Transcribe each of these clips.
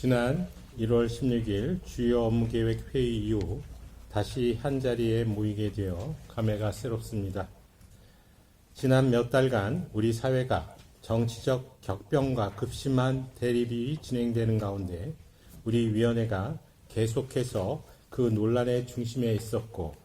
지난 1월 16일 주요 업무계획 회의 이후 다시 한자리에 모이게 되어 감회가 새롭습니다. 지난 몇 달간 우리 사회가 정치적 격변과 급심한 대립이 진행되는 가운데 우리 위원회가 계속해서 그 논란의 중심에 있었고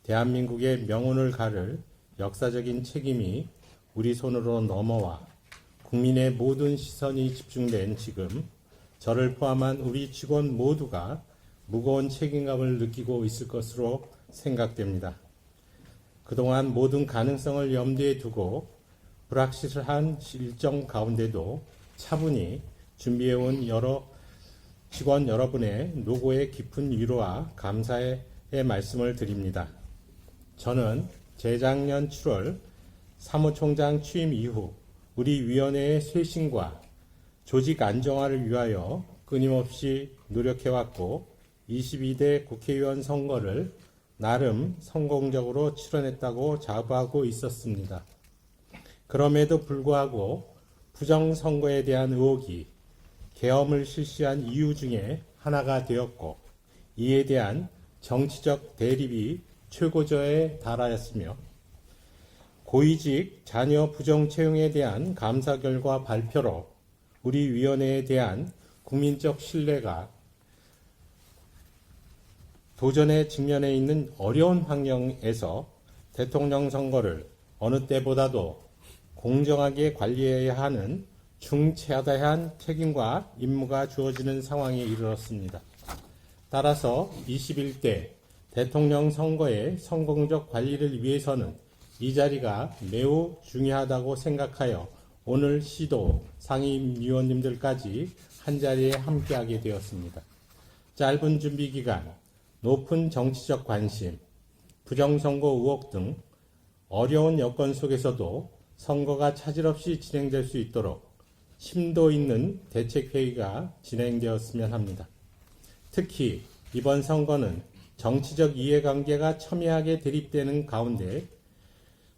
대한민국의 명운을 가를 역사적인 책임이 우리 손으로 넘어와 국민의 모든 시선이 집중된 지금 저를 포함한 우리 직원 모두가 무거운 책임감을 느끼고 있을 것으로 생각됩니다. 그동안 모든 가능성을 염두에 두고 불확실한 일정 가운데도 차분히 준비해온 직원 여러분의 노고에 깊은 위로와 감사의 말씀을 드립니다. 저는 재작년 7월 사무총장 취임 이후 우리 위원회의 쇄신과 조직 안정화를 위하여 끊임없이 노력해왔고 22대 국회의원 선거를 나름 성공적으로 치러냈다고 자부하고 있었습니다. 그럼에도 불구하고 부정선거에 대한 의혹이 계엄을 실시한 이유 중에 하나가 되었고 이에 대한 정치적 대립이 최고조에 달하였으며 고위직 자녀 부정 채용에 대한 감사 결과 발표로 우리 위원회에 대한 국민적 신뢰가 도전에 직면해 있는 어려운 환경에서 대통령 선거를 어느 때보다도 공정하게 관리해야 하는 중차대한 책임과 임무가 주어지는 상황에 이르렀습니다. 따라서 21대 대통령 선거의 성공적 관리를 위해서는 이 자리가 매우 중요하다고 생각하여 오늘 시도 상임위원님들까지 한자리에 함께하게 되었습니다. 짧은 준비기간, 높은 정치적 관심, 부정선거 의혹 등 어려운 여건 속에서도 선거가 차질 없이 진행될 수 있도록 심도 있는 대책회의가 진행되었으면 합니다. 특히 이번 선거는 정치적 이해관계가 첨예하게 대립되는 가운데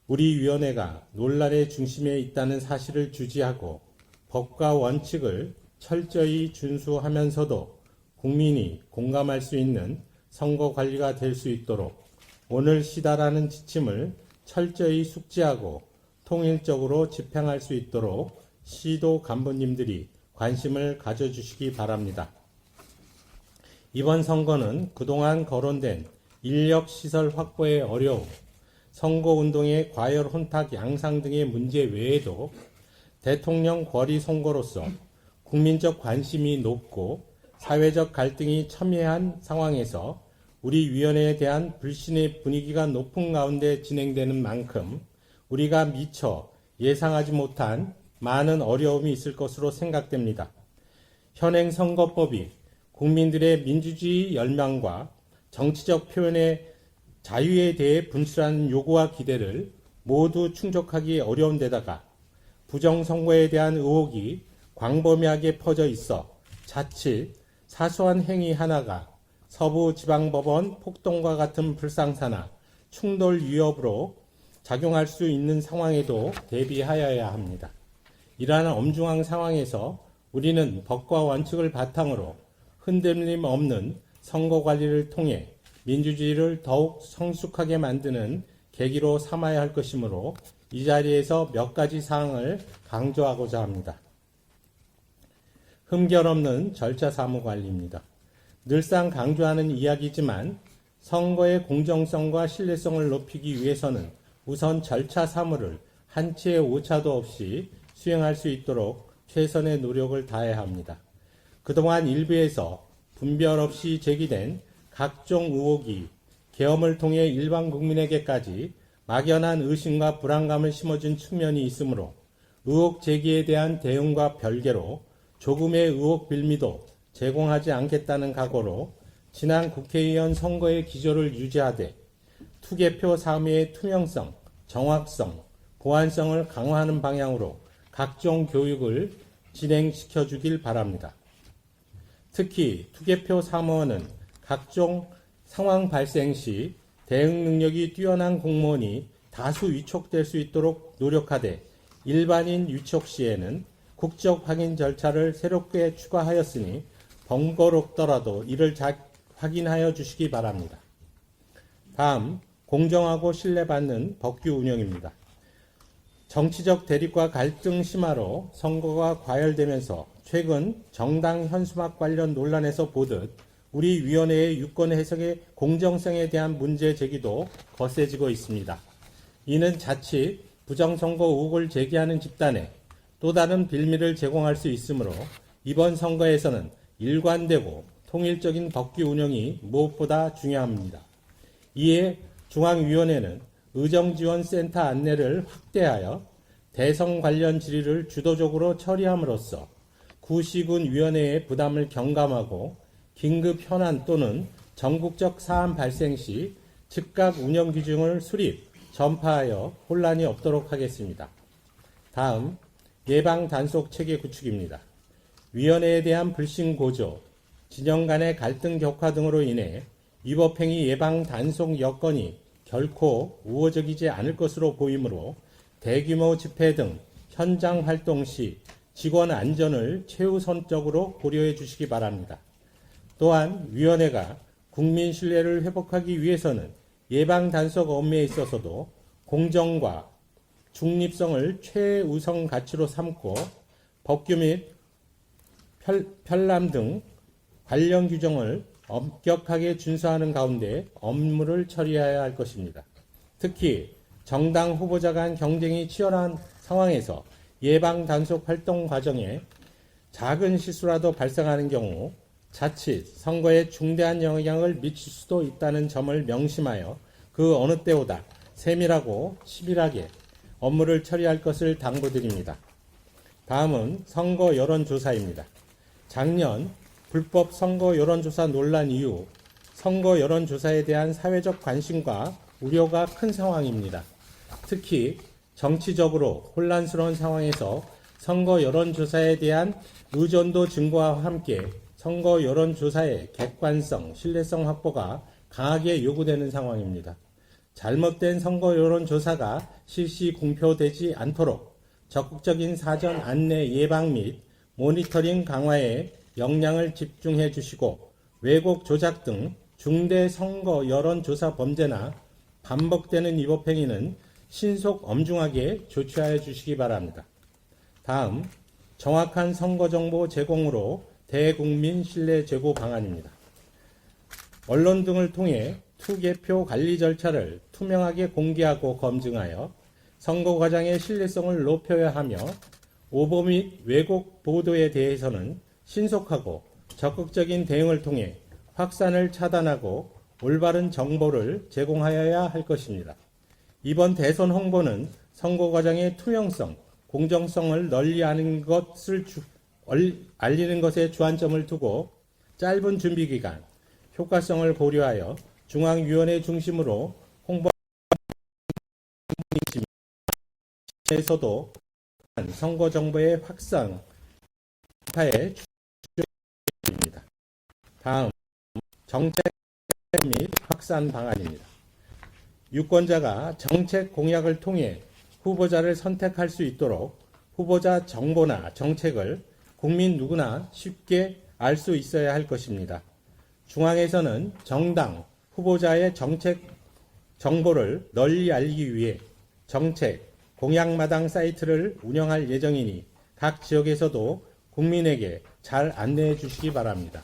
우리 위원회가 논란의 중심에 있다는 사실을 주지하고 법과 원칙을 철저히 준수하면서도 국민이 공감할 수 있는 선거 관리가 될 수 있도록 오늘 시다라는 지침을 철저히 숙지하고 통일적으로 집행할 수 있도록 시도 간부님들이 관심을 가져주시기 바랍니다. 이번 선거는 그동안 거론된 인력시설 확보의 어려움, 선거운동의 과열 혼탁 양상 등의 문제 외에도 대통령 권리 선거로서 국민적 관심이 높고 사회적 갈등이 첨예한 상황에서 우리 위원회에 대한 불신의 분위기가 높은 가운데 진행되는 만큼 우리가 미처 예상하지 못한 많은 어려움이 있을 것으로 생각됩니다. 현행 선거법이 국민들의 민주주의 열망과 정치적 표현의 자유에 대해 분출하는 요구와 기대를 모두 충족하기 어려운 데다가 부정선거에 대한 의혹이 광범위하게 퍼져 있어 자칫 사소한 행위 하나가 서부지방법원 폭동과 같은 불상사나 충돌 위협으로 작용할 수 있는 상황에도 대비하여야 합니다. 이러한 엄중한 상황에서 우리는 법과 원칙을 바탕으로 흔들림 없는 선거 관리를 통해 민주주의를 더욱 성숙하게 만드는 계기로 삼아야 할 것이므로 이 자리에서 몇 가지 사항을 강조하고자 합니다. 흠결 없는 절차 사무 관리입니다. 늘상 강조하는 이야기지만 선거의 공정성과 신뢰성을 높이기 위해서는 우선 절차 사무를 한치의 오차도 없이 수행할 수 있도록 최선의 노력을 다해야 합니다. 그동안 일부에서 분별 없이 제기된 각종 의혹이 계엄을 통해 일반 국민에게까지 막연한 의심과 불안감을 심어준 측면이 있으므로 의혹 제기에 대한 대응과 별개로 조금의 의혹 빌미도 제공하지 않겠다는 각오로 지난 국회의원 선거의 기조를 유지하되 투개표 사무의 투명성, 정확성, 보안성을 강화하는 방향으로 각종 교육을 진행시켜 주길 바랍니다. 특히 투개표 사무원은 각종 상황 발생 시 대응 능력이 뛰어난 공무원이 다수 위촉될 수 있도록 노력하되 일반인 위촉 시에는 국적 확인 절차를 새롭게 추가하였으니 번거롭더라도 이를 확인하여 주시기 바랍니다. 다음, 공정하고 신뢰받는 법규 운영입니다. 정치적 대립과 갈등 심화로 선거가 과열되면서 최근 정당 현수막 관련 논란에서 보듯 우리 위원회의 유권 해석의 공정성에 대한 문제 제기도 거세지고 있습니다. 이는 자칫 부정선거 의혹을 제기하는 집단에 또 다른 빌미를 제공할 수 있으므로 이번 선거에서는 일관되고 통일적인 법규 운영이 무엇보다 중요합니다. 이에 중앙위원회는 의정지원센터 안내를 확대하여 대선 관련 질의를 주도적으로 처리함으로써 구시군 위원회의 부담을 경감하고 긴급 현안 또는 전국적 사안 발생 시 즉각 운영 규정을 수립, 전파하여 혼란이 없도록 하겠습니다. 다음, 예방 단속 체계 구축입니다. 위원회에 대한 불신 고조, 진영 간의 갈등 격화 등으로 인해 위법행위 예방 단속 여건이 결코 우호적이지 않을 것으로 보이므로 대규모 집회 등 현장 활동 시 직원 안전을 최우선적으로 고려해 주시기 바랍니다. 또한 위원회가 국민 신뢰를 회복하기 위해서는 예방 단속 업무에 있어서도 공정과 중립성을 최우선 가치로 삼고 법규 및 편람 등 관련 규정을 엄격하게 준수하는 가운데 업무를 처리해야 할 것입니다. 특히 정당 후보자 간 경쟁이 치열한 상황에서 예방 단속 활동 과정에 작은 실수라도 발생하는 경우 자칫 선거에 중대한 영향을 미칠 수도 있다는 점을 명심하여 그 어느 때보다 세밀하고 치밀하게 업무를 처리할 것을 당부드립니다. 다음은 선거 여론조사입니다. 작년 불법 선거 여론조사 논란 이후 선거 여론조사에 대한 사회적 관심과 우려가 큰 상황입니다. 특히 정치적으로 혼란스러운 상황에서 선거 여론조사에 대한 의존도 증가와 함께 선거 여론조사의 객관성, 신뢰성 확보가 강하게 요구되는 상황입니다. 잘못된 선거 여론조사가 실시 공표되지 않도록 적극적인 사전 안내 예방 및 모니터링 강화에 역량을 집중해 주시고 왜곡 조작 등 중대 선거 여론조사 범죄나 반복되는 위법행위는 신속 엄중하게 조치하여 주시기 바랍니다. 다음, 정확한 선거정보 제공으로 대국민 신뢰 제고 방안입니다. 언론 등을 통해 투개표 관리 절차를 투명하게 공개하고 검증하여 선거 과정의 신뢰성을 높여야 하며 오보 및 왜곡 보도에 대해서는 신속하고 적극적인 대응을 통해 확산을 차단하고 올바른 정보를 제공하여야 할 것입니다. 이번 대선 홍보는 선거 과정의 투명성, 공정성을 널리 알리는 것에 주안점을 두고 짧은 준비 기간, 효과성을 고려하여 중앙위원회 중심으로 홍보에서도 선거 정보의 확산에 주입니다. 다음, 정책 및 확산 방안입니다. 유권자가 정책 공약을 통해 후보자를 선택할 수 있도록 후보자 정보나 정책을 국민 누구나 쉽게 알 수 있어야 할 것입니다. 중앙에서는 정당, 후보자의 정책 정보를 널리 알리기 위해 정책, 공약마당 사이트를 운영할 예정이니 각 지역에서도 국민에게 잘 안내해 주시기 바랍니다.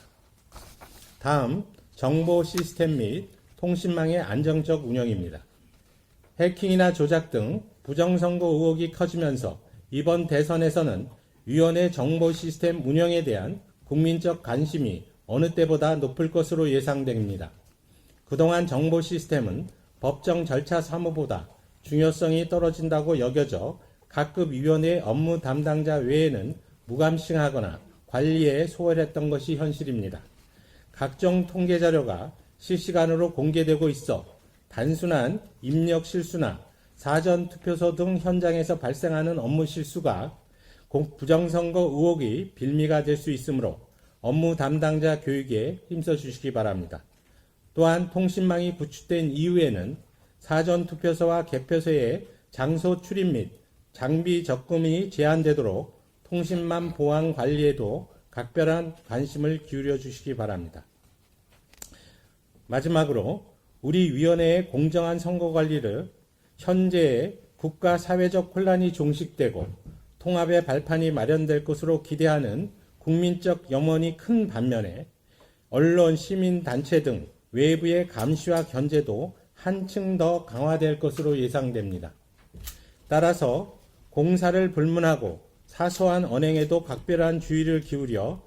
다음, 정보 시스템 및 통신망의 안정적 운영입니다. 해킹이나 조작 등 부정선거 의혹이 커지면서 이번 대선에서는 위원회 정보 시스템 운영에 대한 국민적 관심이 어느 때보다 높을 것으로 예상됩니다. 그동안 정보 시스템은 법정 절차 사무보다 중요성이 떨어진다고 여겨져 각급 위원회 업무 담당자 외에는 무감시하거나 관리에 소홀했던 것이 현실입니다. 각종 통계 자료가 실시간으로 공개되고 있어 단순한 입력 실수나 사전 투표소 등 현장에서 발생하는 업무 실수가 부정선거 의혹이 빌미가 될 수 있으므로 업무 담당자 교육에 힘써 주시기 바랍니다. 또한 통신망이 구축된 이후에는 사전 투표소와 개표소의 장소 출입 및 장비 접근이 제한되도록 통신망 보안 관리에도 각별한 관심을 기울여 주시기 바랍니다. 마지막으로 우리 위원회의 공정한 선거 관리를 현재의 국가 사회적 혼란이 종식되고 통합의 발판이 마련될 것으로 기대하는 국민적 염원이 큰 반면에 언론, 시민단체 등 외부의 감시와 견제도 한층 더 강화될 것으로 예상됩니다. 따라서 공사를 불문하고 사소한 언행에도 각별한 주의를 기울여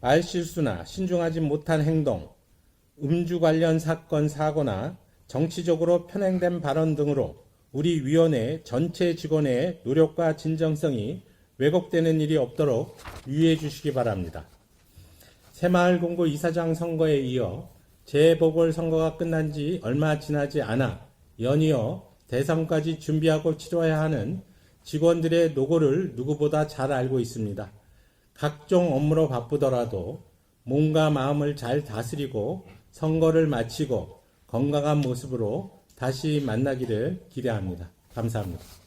말실수나 신중하지 못한 행동, 음주 관련 사건, 사고나 정치적으로 편행된 발언 등으로 우리 위원회 전체 직원의 노력과 진정성이 왜곡되는 일이 없도록 유의해 주시기 바랍니다. 새마을금고 이사장 선거에 이어 재보궐선거가 끝난 지 얼마 지나지 않아 연이어 대선까지 준비하고 치러야 하는 직원들의 노고를 누구보다 잘 알고 있습니다. 각종 업무로 바쁘더라도 몸과 마음을 잘 다스리고 선거를 마치고 건강한 모습으로 다시 만나기를 기대합니다. 감사합니다.